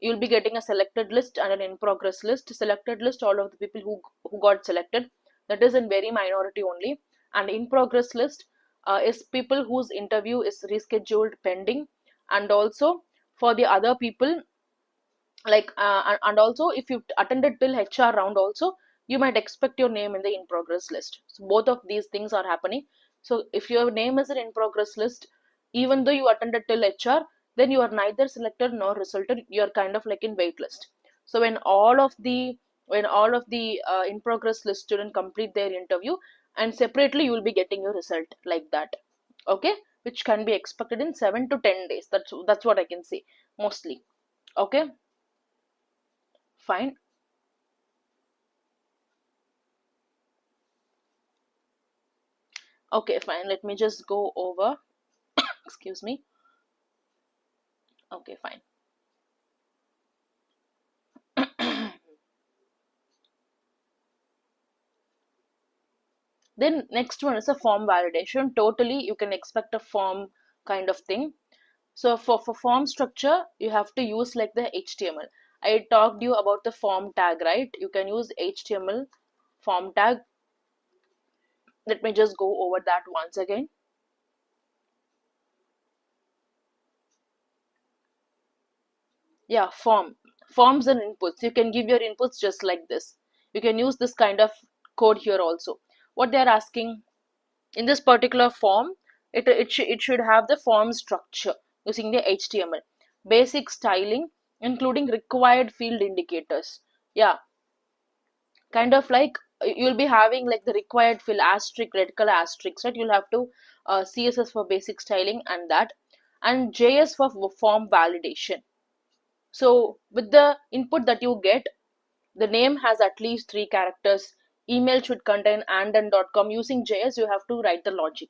you'll be getting a selected list and an in progress list. Selected list, all of the people who got selected, that is in very minority only. And in progress list is people whose interview is rescheduled pending. And also for the other people, like and also if you attended till HR round also, you might expect your name in the in progress list. So both of these things are happening. So if your name is in progress list, even though you attended till HR, then you are neither selected nor resulted, you are kind of like in wait list. So when all of the in progress list student complete their interview, and separately you will be getting your result like that. Okay, which can be expected in 7 to 10 days. That's what I can say mostly. Okay, fine. Okay, fine. Let me just go over. Excuse me. Okay, fine. Then next one is a form validation. Totally, you can expect a form kind of thing. So for form structure, you have to use like the HTML. I talked you about the form tag, right? You can use HTML form tag. Let me just go over that once again. Yeah, forms and inputs. You can give your inputs just like this. You can use this kind of code here also. What they're asking in this particular form, it should have the form structure using the HTML, basic styling including required field indicators. Yeah, kind of like you'll be having like the required field asterisk, red color asterisk, right? You'll have to CSS for basic styling and that, and JS for form validation. So with the input that you get, the name has at least 3 characters. Email should contain and.com. Using JS, you have to write the logic.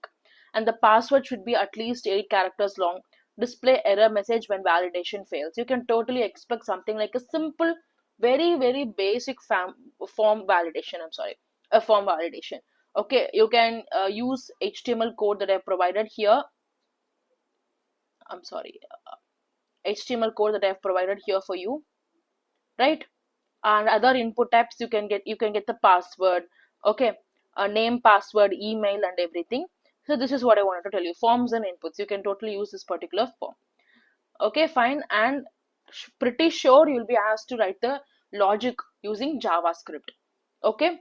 And the password should be at least 8 characters long. Display error message when validation fails. You can totally expect something like a simple, very, very basic form validation. I'm sorry, a form validation. Okay, you can use HTML code that I provided here. I'm sorry, HTML code that I have provided here for you, right? And other input types you can get the password. Okay, a name, password, email, and everything. So this is what I wanted to tell you. Forms and inputs, you can totally use this particular form. Okay, fine. And pretty sure you'll be asked to write the logic using JavaScript. Okay,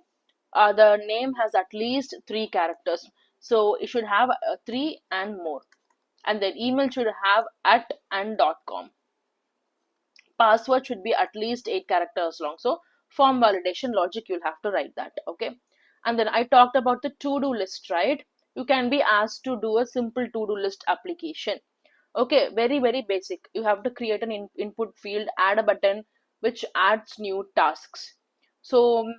the name has at least 3 characters, so it should have 3 and more. And then email should have at and .com. Password should be at least 8 characters long. So form validation logic, you'll have to write that. Okay, and then I talked about the to-do list, right? You can be asked to do a simple to-do list application. Okay, very, very basic. You have to create an input field, add a button which adds new tasks. So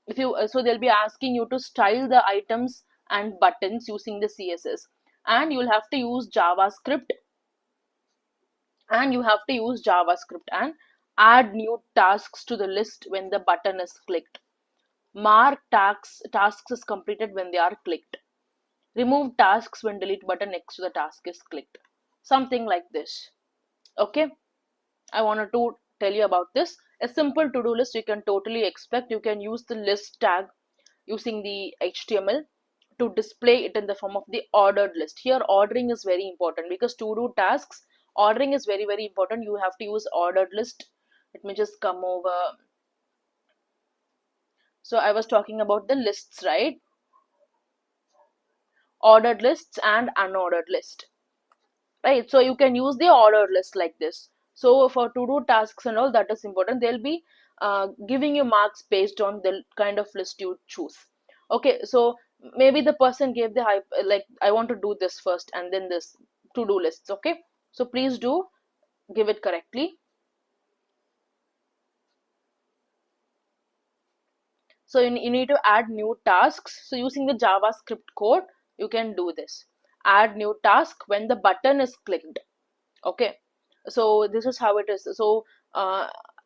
if you so they'll be asking you to style the items and buttons using the CSS, and you'll have to use JavaScript, and add new tasks to the list when the button is clicked. Mark tasks is completed when they are clicked. Remove tasks when delete button next to the task is clicked. Something like this. Okay, I wanted to tell you about this. A simple to-do list you can totally expect. You can use the list tag using the HTML to display it in the form of the ordered list. Here ordering is very important because to do tasks, ordering is very, very important. You have to use ordered list. Let me just come over. So I was talking about the lists, right? Ordered lists and unordered list, right? So you can use the ordered list like this. So for to do tasks and all, that is important. They'll be giving you marks based on the kind of list you choose. Okay, so maybe the person gave the hype, like I want to do this first and then this to do lists. Okay, so please do give it correctly. So you need to add new tasks. So using the JavaScript code, you can do this. Add new task when the button is clicked. Okay, so this is how it is. So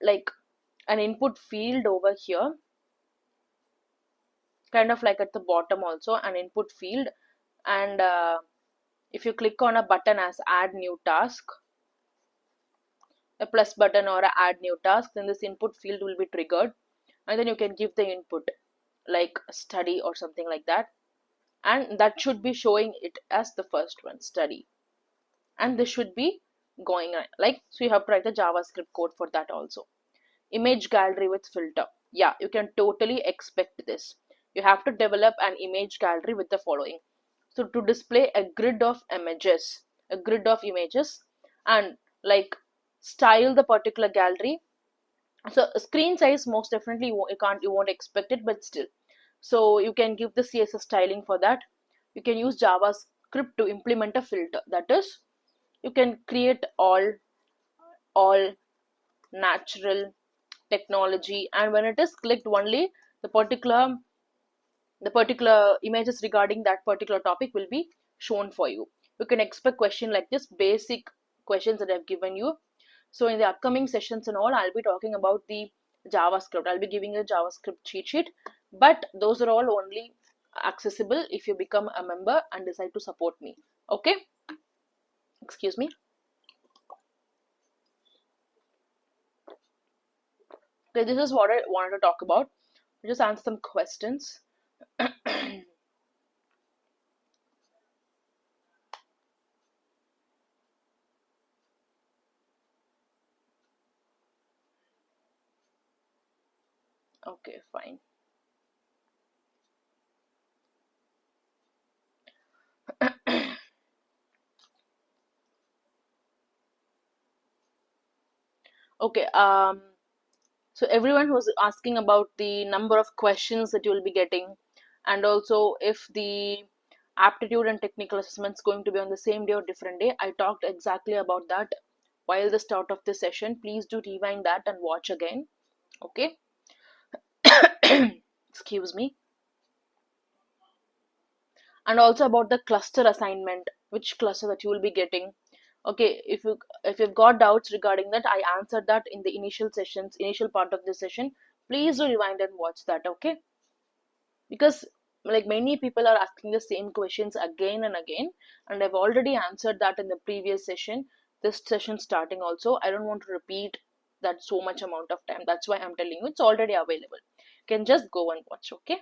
like an input field over here, kind of like at the bottom also an input field, and if you click on a button as add new task, a plus button or a add new task, then this input field will be triggered, and then you can give the input like study or something like that, and that should be showing it as the first one, study, and this should be going like so. You have to write the JavaScript code for that also. Image gallery with filter, yeah, you can totally expect this. You have to develop an image gallery with the following. So to display a grid of images, and like style the particular gallery. So screen size, most definitely you won't expect it, but still, so you can give the CSS styling for that. You can use JavaScript to implement a filter, that is, you can create all natural technology, and when it is clicked only, the particular images regarding that particular topic will be shown for you. You can expect question like this, basic questions that I've given you. So in the upcoming sessions and all, I'll be talking about the JavaScript. I'll be giving a JavaScript cheat sheet, but those are all only accessible if you become a member and decide to support me. Okay, excuse me. Okay, this is what I wanted to talk about. I'll just answer some questions. Okay, fine. Okay, so everyone who's asking about the number of questions that you will be getting, and also if the aptitude and technical assessments going to be on the same day or different day, I talked exactly about that while the start of this session. Please do rewind that and watch again. Okay. Excuse me. And also about the cluster assignment, which cluster that you will be getting. Okay, if you've got doubts regarding that, I answered that in the initial part of this session. Please do rewind and watch that. Okay, because like many people are asking the same questions again and again, and I've already answered that in the previous session. This session starting also, I don't want to repeat that so much amount of time. That's why I'm telling you it's already available. You can just go and watch. Okay.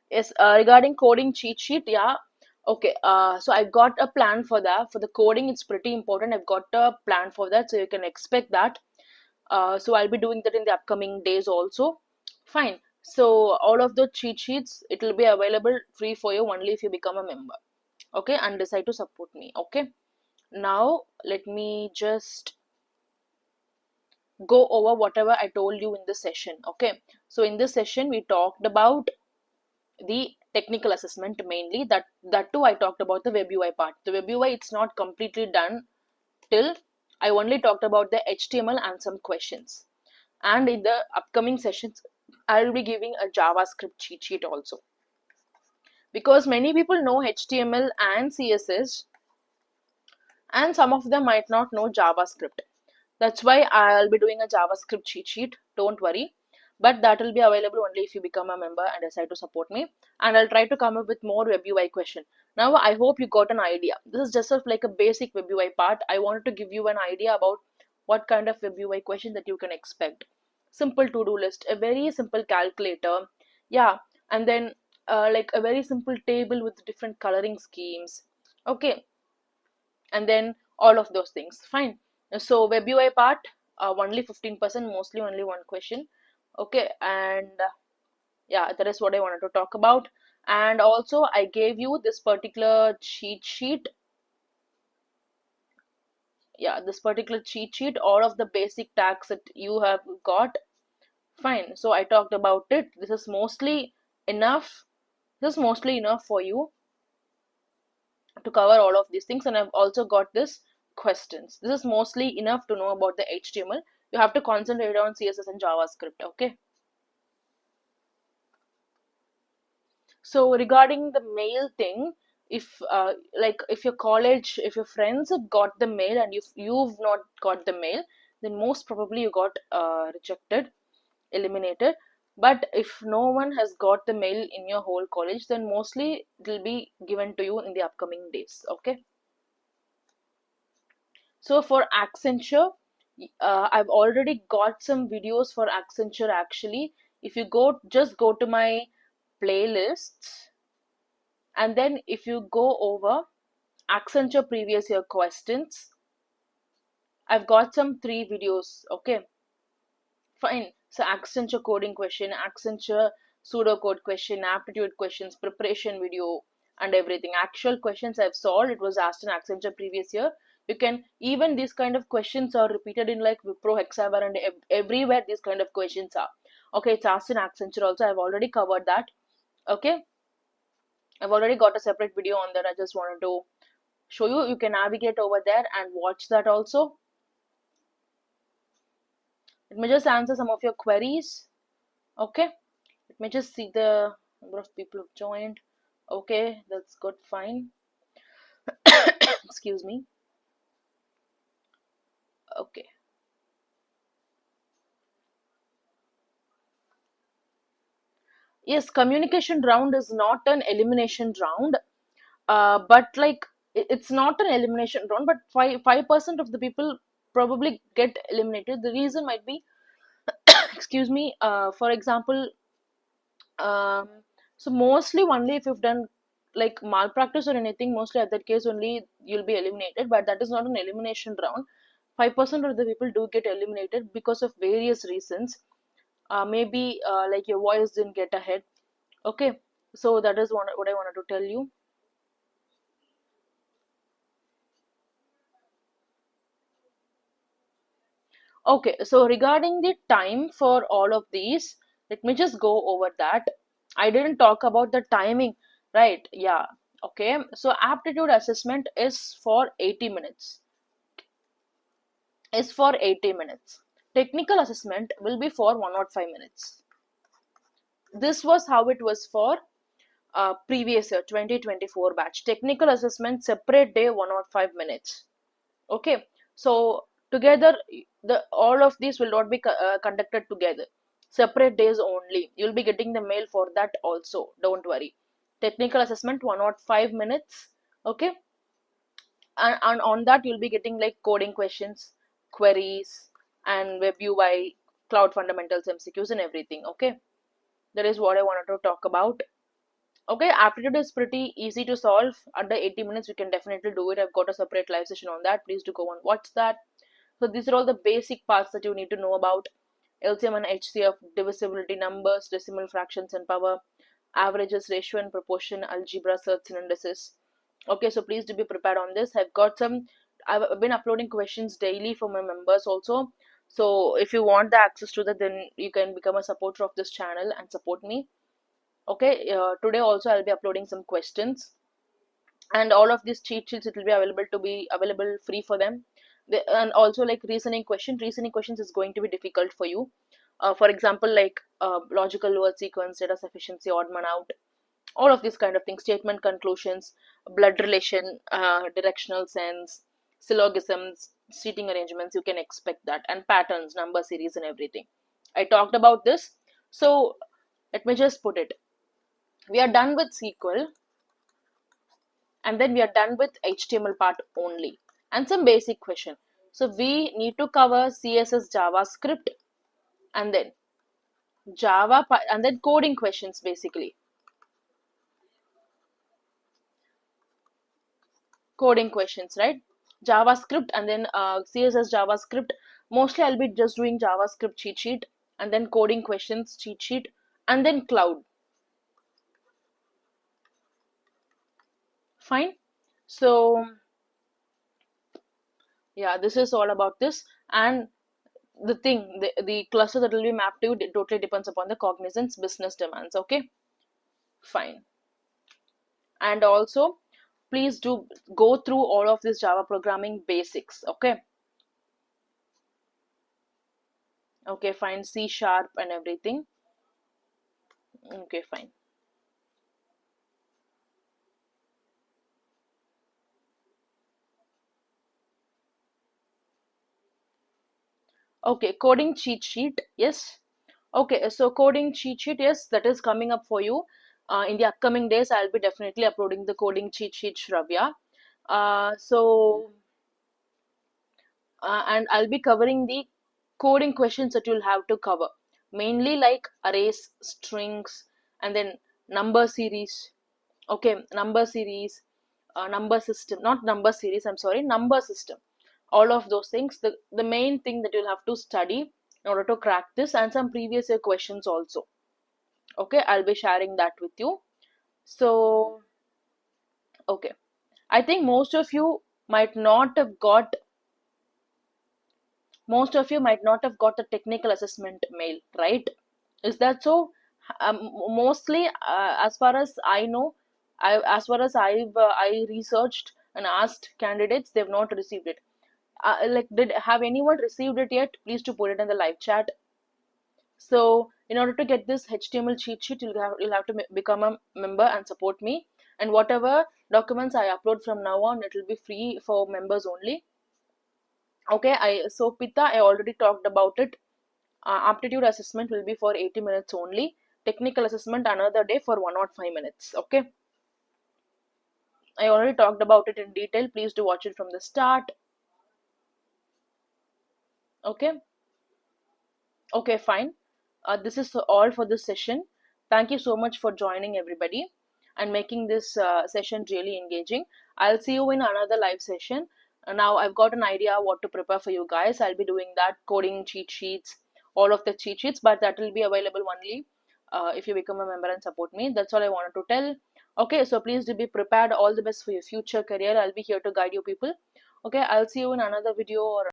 Yes, regarding coding cheat sheet, yeah. Okay, so I've got a plan for that. For the coding, it's pretty important. I've got a plan for that, so you can expect that. So I'll be doing that in the upcoming days also. Fine. So all of the cheat sheets, it will be available free for you only if you become a member. Okay, and decide to support me. Okay. Now let me just go over whatever I told you in this session. Okay. So in this session, we talked about the technical assessment mainly. That too I talked about the web UI part. The web UI, it's not completely done till I only talked about the HTML and some questions. And in the upcoming sessions, I will be giving a JavaScript cheat sheet also, because many people know HTML and CSS, and some of them might not know JavaScript. That's why I'll be doing a JavaScript cheat sheet. Don't worry. But that will be available only if you become a member and decide to support me. And I'll try to come up with more web UI question. Now I hope you got an idea. This is just like a basic web UI part. I wanted to give you an idea about what kind of web UI question that you can expect. Simple to-do list, a very simple calculator, yeah, and then like a very simple table with different coloring schemes. Okay, and then all of those things. Fine. So web UI part, only 15%, mostly only one question. Okay, and yeah, that is what I wanted to talk about. And also I gave you this particular cheat sheet. Yeah, this particular cheat sheet, all of the basic tags that you have got. Fine, so I talked about it. This is mostly enough. This is mostly enough for you to cover all of these things. And I've also got this questions. This is mostly enough to know about the HTML. You have to concentrate on CSS and JavaScript. Okay, so regarding the mail thing, if like if your college, if your friends have got the mail and if you've not got the mail, then most probably you got rejected, eliminated. But if no one has got the mail in your whole college, then mostly it will be given to you in the upcoming days. Okay, so for Accenture, I've already got some videos for Accenture actually. If you just go to my playlists, and then if you go over Accenture previous year questions, I've got some 3 videos. Okay, fine. So Accenture coding question, Accenture pseudocode question, aptitude questions, preparation video, and everything. Actual questions I've solved. It was asked in Accenture previous year. You can even these kind of questions are repeated in like Wipro, Hexavar, and everywhere these kind of questions are. Okay, it's asked in Accenture also. I've already covered that. Okay, I've already got a separate video on that. I just wanted to show you. You can navigate over there and watch that also. Let me just answer some of your queries. Okay, let me just see the number of people who've joined. Okay, that's good, fine. Excuse me. Okay. Yes, communication round is not an elimination round. But like it's not an elimination round, but 5% of the people probably get eliminated. The reason might be, excuse me, for example, um, so mostly only if you've done like malpractice or anything, mostly at that case only you'll be eliminated. But that is not an elimination round. 5% of the people do get eliminated because of various reasons. Maybe like your voice didn't get ahead. Okay, so that is what I wanted to tell you. Okay, so regarding the time for all of these, let me just go over that. I didn't talk about the timing, right? Yeah. Okay, so aptitude assessment is for 80 minutes. Is for 80 minutes. Technical assessment will be for 105 minutes. This was how it was for previous year 2024 batch. Technical assessment separate day, 105 minutes. Okay, so together the all of these will not be conducted together, separate days only. You'll be getting the mail for that also, don't worry. Technical assessment 105 minutes. Okay, and on that you'll be getting like coding questions, queries, and web UI, cloud fundamentals, MCQs, and everything. Okay, that is what I wanted to talk about. Okay, aptitude is pretty easy to solve. Under 80 minutes you can definitely do it. I've got a separate live session on that. Please do go and watch that. So these are all the basic parts that you need to know about. LCM and HCF, divisibility, numbers, decimal fractions and power, averages, ratio and proportion, algebra, search and indices. Okay, so please do be prepared on this. I've been uploading questions daily for my members also. So if you want the access to that, then you can become a supporter of this channel and support me. Okay, today also I'll be uploading some questions, and all of these cheat sheets, it will be available free for them. And also like reasoning questions is going to be difficult for you. For example, like logical word sequence, data sufficiency, odd man out, all of these kind of things, statement conclusions, blood relation, directional sense, syllogisms, seating arrangements, you can expect that, and patterns, number series, and everything. I talked about this. So let me just put it. We are done with SQL. and then we are done with HTML part only, and some basic question. So we need to cover CSS, JavaScript, and then and then coding questions, basically coding questions, right? JavaScript, and then CSS, JavaScript. Mostly I'll be just doing JavaScript cheat sheet, and then coding questions cheat sheet, and then cloud. Fine. So yeah, this is all about this. And the cluster that will be mapped to, it totally depends upon the Cognizant's business demands. Okay, fine. And also, please do go through all of this Java programming basics. Okay. Okay, fine. C sharp and everything. Okay, fine. Okay, coding cheat sheet. Yes. Okay, so coding cheat sheet, yes, that is coming up for you. In the upcoming days, I'll be definitely uploading the coding cheat sheet, Shravya. And I'll be covering the coding questions that you'll have to cover. Mainly like arrays, strings, and then number series. Okay, number series, number system, not number series, I'm sorry, number system. All of those things. The main thing that you'll have to study in order to crack this, and some previous year questions also. Okay, I'll be sharing that with you. So, okay. I think most of you might not have got the technical assessment mail, right? Is that so? Mostly, as far as I know, as far as I researched and asked candidates, they've not received it. Like, did have anyone received it yet? Please to put it in the live chat. So, in order to get this HTML cheat sheet, you'll have to become a member and support me. And whatever documents I upload from now on, it will be free for members only. Okay, so Pitta, I already talked about it. Aptitude assessment will be for 80 minutes only. Technical assessment another day for 105 minutes. Okay, I already talked about it in detail. Please do watch it from the start. Okay, okay, fine. This is all for this session. Thank you so much for joining, everybody, and making this session really engaging. I'll see you in another live session. Now I've got an idea what to prepare for you guys. I'll be doing that coding cheat sheets, all of the cheat sheets, but that will be available only if you become a member and support me. That's all I wanted to tell. Okay, so please do be prepared. All the best for your future career. I'll be here to guide you people. Okay, I'll see you in another video or